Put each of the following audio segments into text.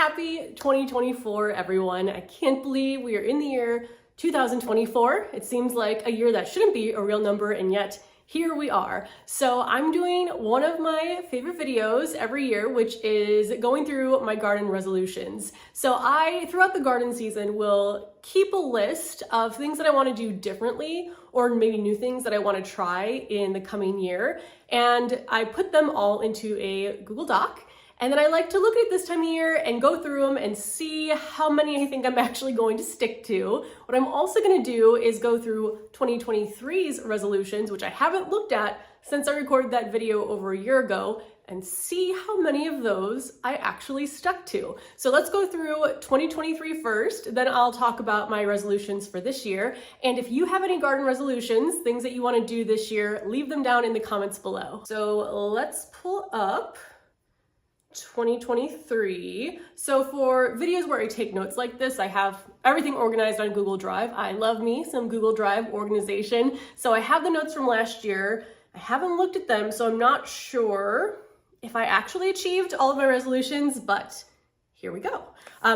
Happy 2024, everyone. I can't believe we are in the year 2024. It seems like a year that shouldn't be a real number, and yet here we are. So I'm doing one of my favorite videos every year, which is going through my garden resolutions. So I, throughout the garden season, will keep a list of things that I want to do differently, or maybe new things that I want to try in the coming year. And I put them all into a Google Doc. And then I like to look at it this time of year and go through them and see how many I think I'm actually going to stick to. What I'm also going to do is go through 2023's resolutions, which I haven't looked at since I recorded that video over a year ago, and see how many of those I actually stuck to. So let's go through 2023 first, then I'll talk about my resolutions for this year. And if you have any garden resolutions, things that you want to do this year, leave them down in the comments below. So let's pull up 2023. So for videos where I take notes like this, I have everything organized on Google Drive. I love me some Google Drive organization. So I have the notes from last year. I haven't looked at them, so I'm not sure if I actually achieved all of my resolutions, but here we go.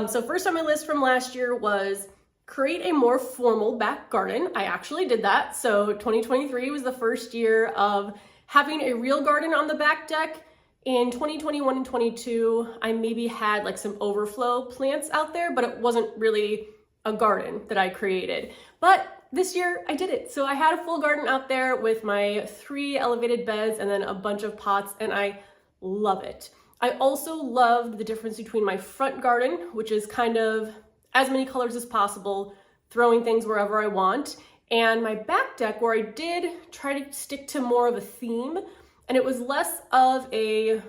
So first on my list from last year was create a more formal back garden. I actually did that. So 2023 was the first year of having a real garden on the back deck. In 2021 and 22, I maybe had like some overflow plants out there, but it wasn't really a garden that I created. But this year I did it. So I had a full garden out there with my 3 elevated beds and then a bunch of pots, and I love it. I also loved the difference between my front garden, which is kind of as many colors as possible, throwing things wherever I want, and my back deck, where I did try to stick to more of a theme. And it was less of a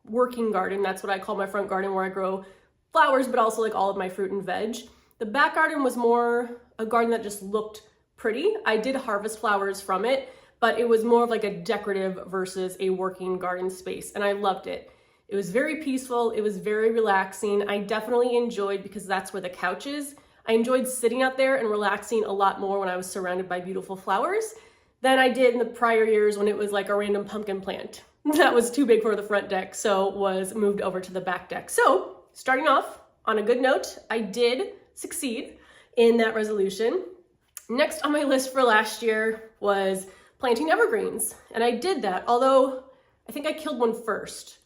working garden. That's what I call my front garden, where I grow flowers, but also like all of my fruit and veg. The back garden was more a garden that just looked pretty. I did harvest flowers from it, but it was more of like a decorative versus a working garden space. And I loved it. It was very peaceful. It was very relaxing. I definitely enjoyed, because that's where the couch is. I enjoyed sitting out there and relaxing a lot more when I was surrounded by beautiful flowers than I did in the prior years when it was like a random pumpkin plant that was too big for the front deck, so was moved over to the back deck. So starting off on a good note, I did succeed in that resolution. Next on my list for last year was planting evergreens, and I did that, although I think I killed one first,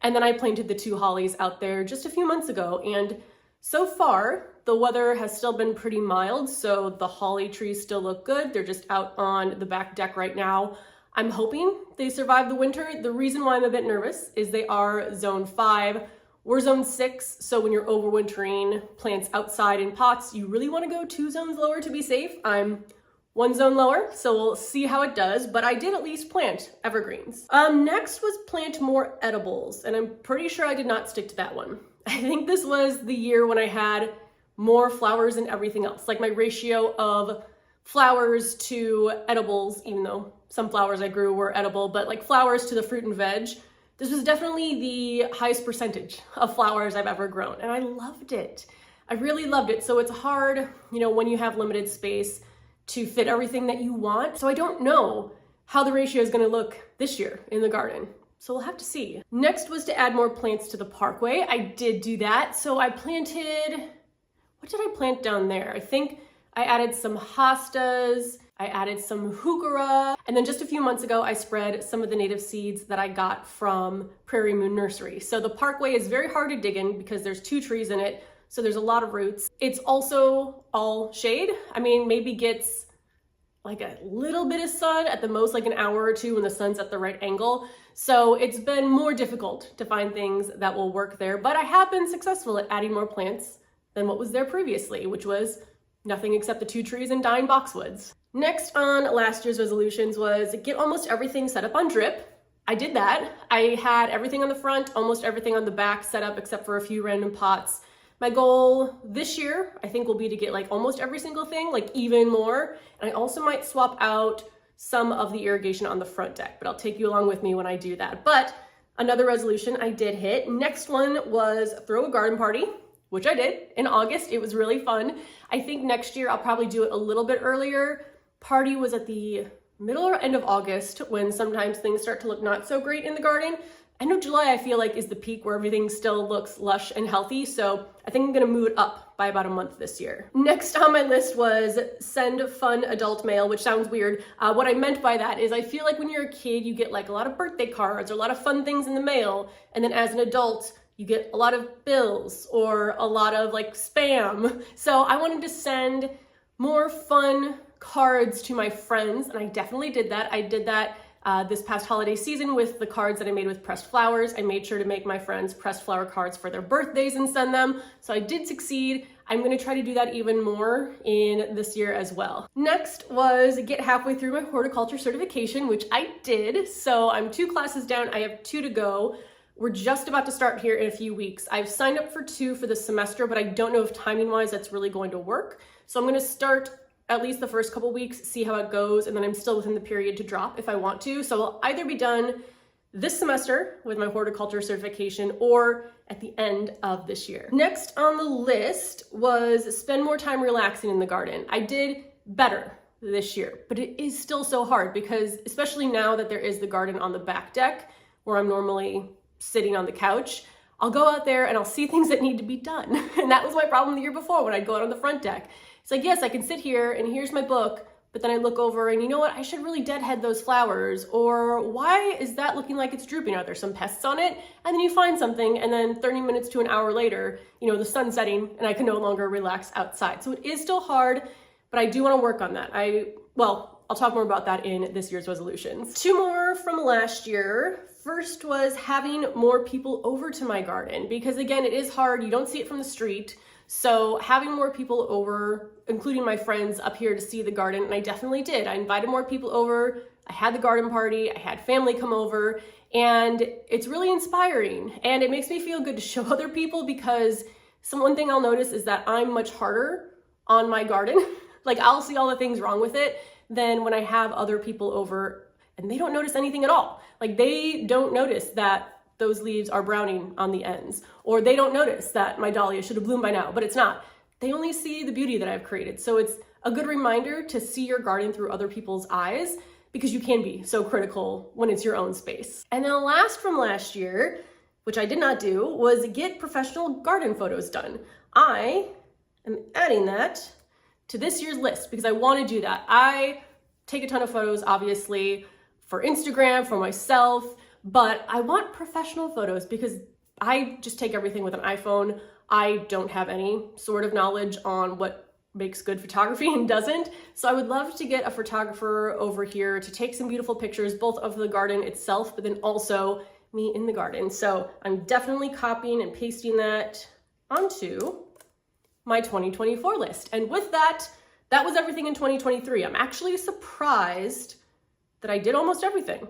and then I planted the 2 hollies out there just a few months ago. And so far, the weather has still been pretty mild, so the holly trees still look good. They're just out on the back deck right now. I'm hoping they survive the winter. The reason why I'm a bit nervous is they are zone 5. We're zone 6, so when you're overwintering plants outside in pots, you really want to go 2 zones lower to be safe. I'm 1 zone lower, so we'll see how it does, but I did at least plant evergreens. Next was plant more edibles, and I'm pretty sure I did not stick to that one. I think this was the year when I had more flowers than everything else. Like my ratio of flowers to edibles, even though some flowers I grew were edible, but like flowers to the fruit and veg, this was definitely the highest percentage of flowers I've ever grown. And I loved it. I really loved it. So it's hard, when you have limited space, to fit everything that you want. So I don't know how the ratio is going to look this year in the garden. So we'll have to see. Next was to add more plants to the parkway. I did do that. So I planted, what did I plant down there? I think I added some hostas, I added some heuchera, and then just a few months ago, I spread some of the native seeds that I got from Prairie Moon Nursery. So the parkway is very hard to dig in because there's 2 trees in it, so there's a lot of roots. It's also all shade. I mean, maybe gets like a little bit of sun, at the most like an hour or 2 when the sun's at the right angle. So it's been more difficult to find things that will work there, but I have been successful at adding more plants than what was there previously, which was nothing except the 2 trees and dying boxwoods. Next on last year's resolutions was get almost everything set up on drip. I did that. I had everything on the front, almost everything on the back set up except for a few random pots. My goal this year, I think, will be to get like almost every single thing, like even more. And I also might swap out some of the irrigation on the front deck, but I'll take you along with me when I do that. But another resolution I did hit. Next one was throw a garden party, which I did in August. It was really fun. I think next year I'll probably do it a little bit earlier. Party was at the middle or end of August, when sometimes things start to look not so great in the garden. End of July, I feel like, is the peak where everything still looks lush and healthy. So I think I'm gonna move it up by about a month this year. Next on my list was send fun adult mail, which sounds weird. What I meant by that is I feel like when you're a kid, you get like a lot of birthday cards or a lot of fun things in the mail. And then as an adult, you get a lot of bills or a lot of like spam. So I wanted to send more fun cards to my friends, and I definitely did that. I did that this past holiday season with the cards that I made with pressed flowers. I made sure to make my friends pressed flower cards for their birthdays and send them. So I did succeed. I'm gonna try to do that even more in this year as well. Next was get halfway through my horticulture certification, which I did. So I'm 2 classes down, I have 2 to go. We're just about to start here in a few weeks. I've signed up for 2 for the semester, but I don't know if timing wise that's really going to work. So I'm gonna start at least the first couple weeks, see how it goes, and then I'm still within the period to drop if I want to. So I'll either be done this semester with my horticulture certification or at the end of this year. Next on the list was spend more time relaxing in the garden. I did better this year, but it is still so hard because especially now that there is the garden on the back deck where I'm normally sitting on the couch, I'll go out there and I'll see things that need to be done. And that was my problem the year before when I'd go out on the front deck. It's like, yes, I can sit here and here's my book, but then I look over and you know what, I should really deadhead those flowers, or why is that looking like it's drooping? Are there some pests on it? And then you find something and then 30 minutes to an hour later, you know, the sun's setting and I can no longer relax outside. So it is still hard, but I do want to work on that. I'll talk more about that in this year's resolutions. 2 more from last year. First was having more people over to my garden, because again, it is hard. You don't see it from the street. So having more people over, including my friends up here to see the garden, and I definitely did. I invited more people over. I had the garden party. I had family come over, and it's really inspiring. And it makes me feel good to show other people, because one thing I'll notice is that I'm much harder on my garden. Like I'll see all the things wrong with it than when I have other people over and they don't notice anything at all. Like they don't notice that those leaves are browning on the ends, or they don't notice that my dahlia should have bloomed by now, but it's not. They only see the beauty that I've created. So it's a good reminder to see your garden through other people's eyes, because you can be so critical when it's your own space. And then last from last year, which I did not do, was get professional garden photos done. I am adding that to this year's list because I want to do that. I take a ton of photos, obviously, for Instagram, for myself, but I want professional photos because I just take everything with an iPhone. I don't have any sort of knowledge on what makes good photography and doesn't. So I would love to get a photographer over here to take some beautiful pictures, both of the garden itself, but then also me in the garden. So I'm definitely copying and pasting that onto my 2024 list. And with that, that was everything in 2023. I'm actually surprised that I did almost everything,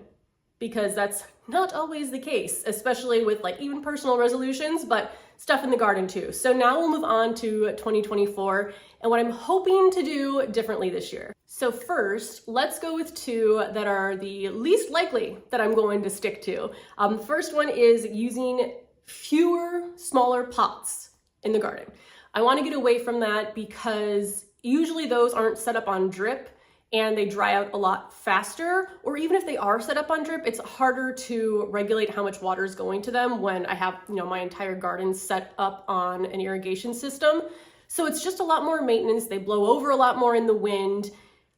because that's not always the case, especially with like even personal resolutions, but stuff in the garden too. So now we'll move on to 2024 and what I'm hoping to do differently this year. So first, let's go with 2 that are the least likely that I'm going to stick to. The first one is using fewer, smaller pots in the garden. I want to get away from that because usually those aren't set up on drip and they dry out a lot faster, or even if they are set up on drip, it's harder to regulate how much water is going to them when I have, my entire garden set up on an irrigation system. So it's just a lot more maintenance. They blow over a lot more in the wind.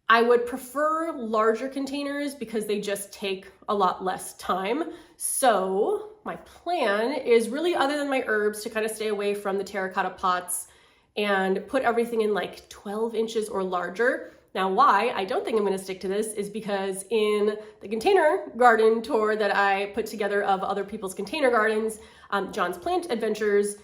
I would prefer larger containers because they just take a lot less time. So my plan is really, other than my herbs, to kind of stay away from the terracotta pots and put everything in like 12 inches or larger. Now, why I don't think I'm going to stick to this is because in the container garden tour that I put together of other people's container gardens, John's Plant Adventures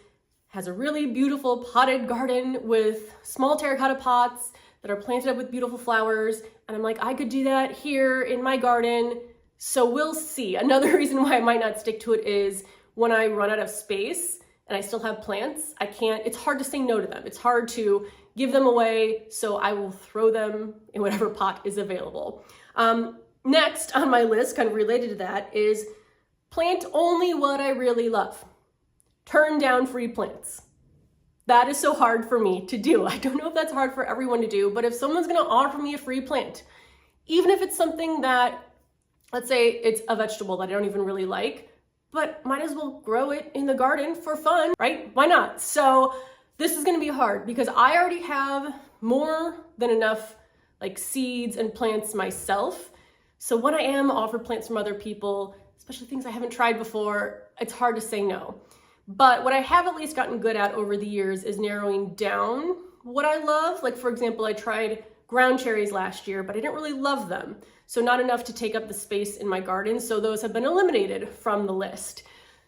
has a really beautiful potted garden with small terracotta pots that are planted up with beautiful flowers. And I'm like, I could do that here in my garden. So we'll see. Another reason why I might not stick to it is when I run out of space and I still have plants, it's hard to say no to them. It's hard to give them away, so I will throw them in whatever pot is available. Next on my list, kind of related to that, is plant only what I really love. Turn down free plants. That is so hard for me to do. I don't know if that's hard for everyone to do, but if someone's gonna offer me a free plant, even if it's something that, let's say it's a vegetable that I don't even really like, but might as well grow it in the garden for fun, right? Why not? So this is gonna be hard because I already have more than enough like seeds and plants myself. So when I am offered plants from other people, especially things I haven't tried before, it's hard to say no. But what I have at least gotten good at over the years is narrowing down what I love. Like for example, I tried ground cherries last year, but I didn't really love them. So not enough to take up the space in my garden. So those have been eliminated from the list.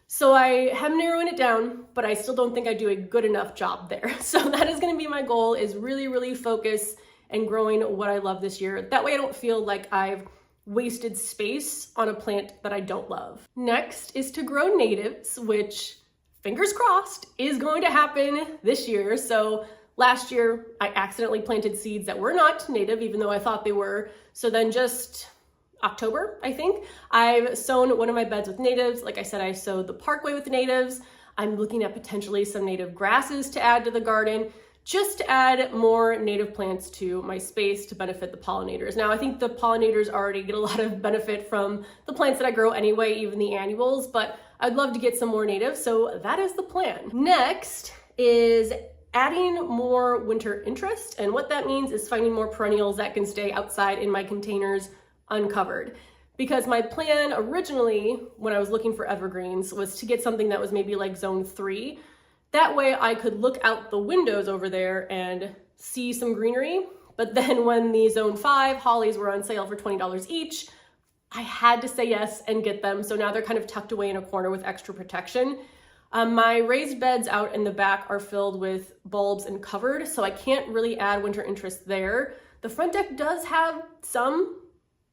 So I am narrowing it down, but I still don't think I do a good enough job there. So that is gonna be my goal, is really focus and growing what I love this year. That way I don't feel like I've wasted space on a plant that I don't love. Next is to grow natives, which fingers crossed is going to happen this year. So last year I accidentally planted seeds that were not native, even though I thought they were. So then just October, I think, I've sown one of my beds with natives. Like I said, I sowed the Parkway with natives. I'm looking at potentially some native grasses to add to the garden, just to add more native plants to my space to benefit the pollinators. Now, I think the pollinators already get a lot of benefit from the plants that I grow anyway, even the annuals, but I'd love to get some more natives, so that is the plan. Next is adding more winter interest, and what that means is finding more perennials that can stay outside in my containers uncovered. Because my plan originally, when I was looking for evergreens, was to get something that was maybe like zone 3. That way I could look out the windows over there and see some greenery. But then when the zone 5 hollies were on sale for $20 each, I had to say yes and get them. So now they're kind of tucked away in a corner with extra protection. My raised beds out in the back are filled with bulbs and covered, so I can't really add winter interest there. The front deck does have some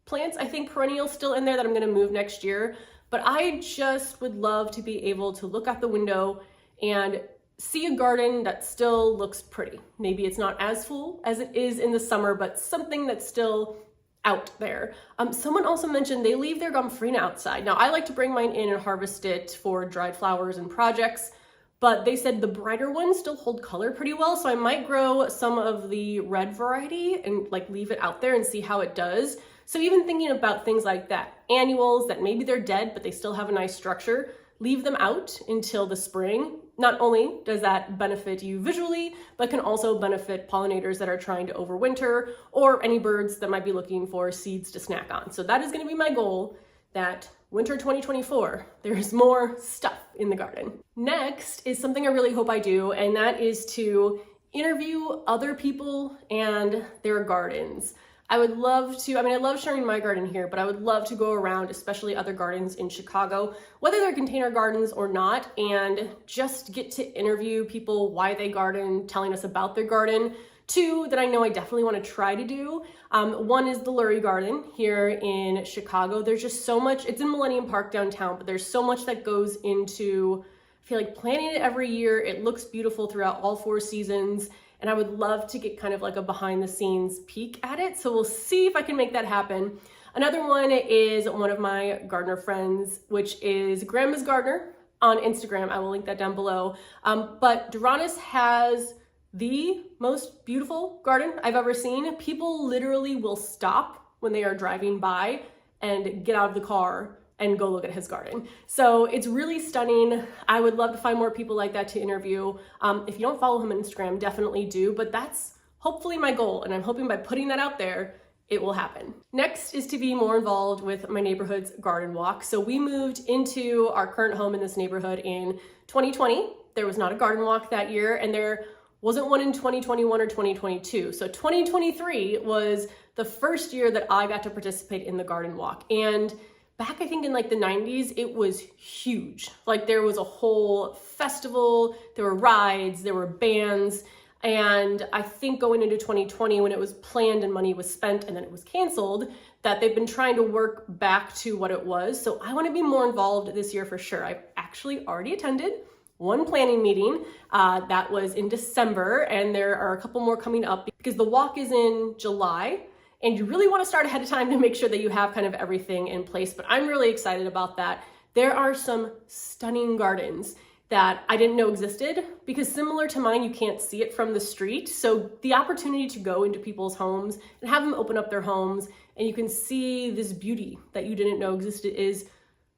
plants, I think perennials still in there that I'm gonna move next year, but I just would love to be able to look out the window and see a garden that still looks pretty. Maybe it's not as full as it is in the summer, but something that's still out there. Someone also mentioned they leave their gomphrena outside. Now I like to bring mine in and harvest it for dried flowers and projects, but they said the brighter ones still hold color pretty well. So I might grow some of the red variety and like leave it out there and see how it does. So even thinking about things like that, annuals that maybe they're dead, but they still have a nice structure, leave them out until the spring. Not only does that benefit you visually, but can also benefit pollinators that are trying to overwinter or any birds that might be looking for seeds to snack on. So that is going to be my goal, that winter 2024, there's more stuff in the garden. Next is something I really hope I do, and that is to interview other people and their gardens. I would love to, I love sharing my garden here, but I would love to go around, especially other gardens in Chicago, whether they're container gardens or not, and just get to interview people, why they garden, telling us about their garden. Two that I know I definitely want to try to do. One is the Lurie Garden here in Chicago. There's just so much, it's in Millennium Park downtown, but there's so much that goes into, I feel like, planting it every year. It looks beautiful throughout all 4 seasons. And I would love to get kind of like a behind the scenes peek at it. So we'll see if I can make that happen. Another one is one of my gardener friends, which is Grandma's Gardener on Instagram. I will link that down below. But Duranis has the most beautiful garden I've ever seen. People literally will stop when they are driving by and get out of the car and go look at his garden. So it's really stunning. I would love to find more people like that to interview. If you don't follow him on Instagram, definitely do, but that's hopefully my goal. And I'm hoping by putting that out there, it will happen. Next is to be more involved with my neighborhood's garden walk. So we moved into our current home in this neighborhood in 2020. There was not a garden walk that year, and there wasn't one in 2021 or 2022. So 2023 was the first year that I got to participate in the garden walk. And back, I think in like the 90s, it was huge. Like there was a whole festival, there were rides, there were bands. And I think going into 2020, when it was planned and money was spent and then it was canceled, that they've been trying to work back to what it was. So I want to be more involved this year for sure. I've actually already attended one planning meeting that was in December, and there are a couple more coming up because the walk is in July. And you really want to start ahead of time to make sure that you have kind of everything in place. But I'm really excited about that. There are some stunning gardens that I didn't know existed, because similar to mine, you can't see it from the street. So the opportunity to go into people's homes and have them open up their homes and you can see this beauty that you didn't know existed is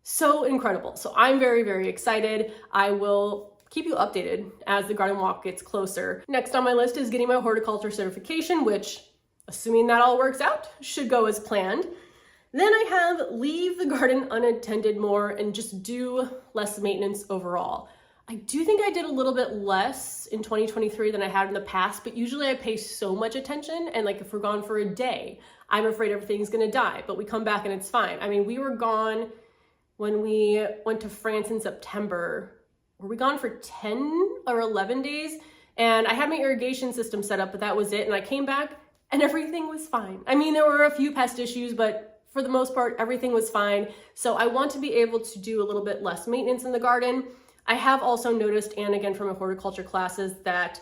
so incredible. So I'm very, very excited. I will keep you updated as the garden walk gets closer. Next on my list is getting my horticulture certification, which, assuming that all works out, should go as planned. Then I have leave the garden unattended more and just do less maintenance overall. I do think I did a little bit less in 2023 than I had in the past, but usually I pay so much attention, and like if we're gone for a day, I'm afraid everything's gonna die, but we come back and it's fine. I mean, we were gone when we went to France in September. Were we gone for 10 or 11 days? And I had my irrigation system set up, but that was it. And I came back and everything was fine. I mean, there were a few pest issues, but for the most part, everything was fine. So I want to be able to do a little bit less maintenance in the garden. I have also noticed, and again from my horticulture classes, that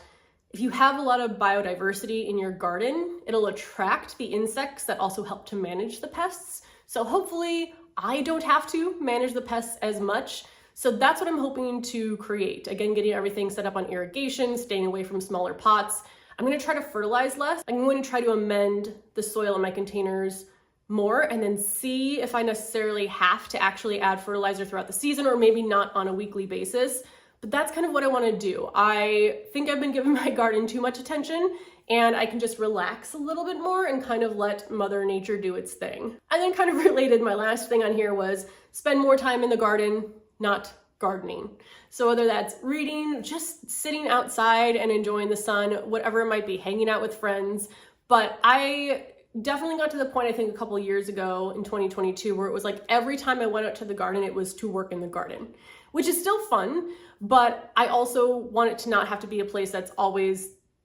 if you have a lot of biodiversity in your garden, it'll attract the insects that also help to manage the pests. So hopefully I don't have to manage the pests as much. So that's what I'm hoping to create. Again, getting everything set up on irrigation, staying away from smaller pots. I'm gonna try to fertilize less. I'm going to try to amend the soil in my containers more and then see if I necessarily have to actually add fertilizer throughout the season, or maybe not on a weekly basis. But that's kind of what I want to do. I think I've been giving my garden too much attention, and I can just relax a little bit more and kind of let Mother Nature do its thing. And then kind of related, my last thing on here was spend more time in the garden, not gardening. So whether that's reading, just sitting outside and enjoying the sun, whatever it might be, hanging out with friends. But I definitely got to the point, I think a couple of years ago in 2022, where it was like every time I went out to the garden, it was to work in the garden, which is still fun. But I also want it to not have to be a place that's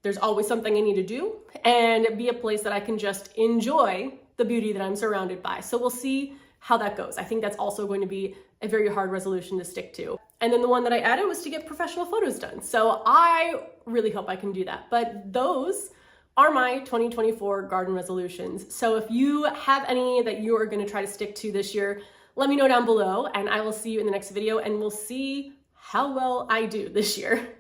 there's always something I need to do, and be a place that I can just enjoy the beauty that I'm surrounded by. So we'll see how that goes. I think that's also going to be a very hard resolution to stick to. And then the one that I added was to get professional photos done. So I really hope I can do that. But those are my 2024 garden resolutions. So if you have any that you are going to try to stick to this year, let me know down below, and I will see you in the next video, and we'll see how well I do this year.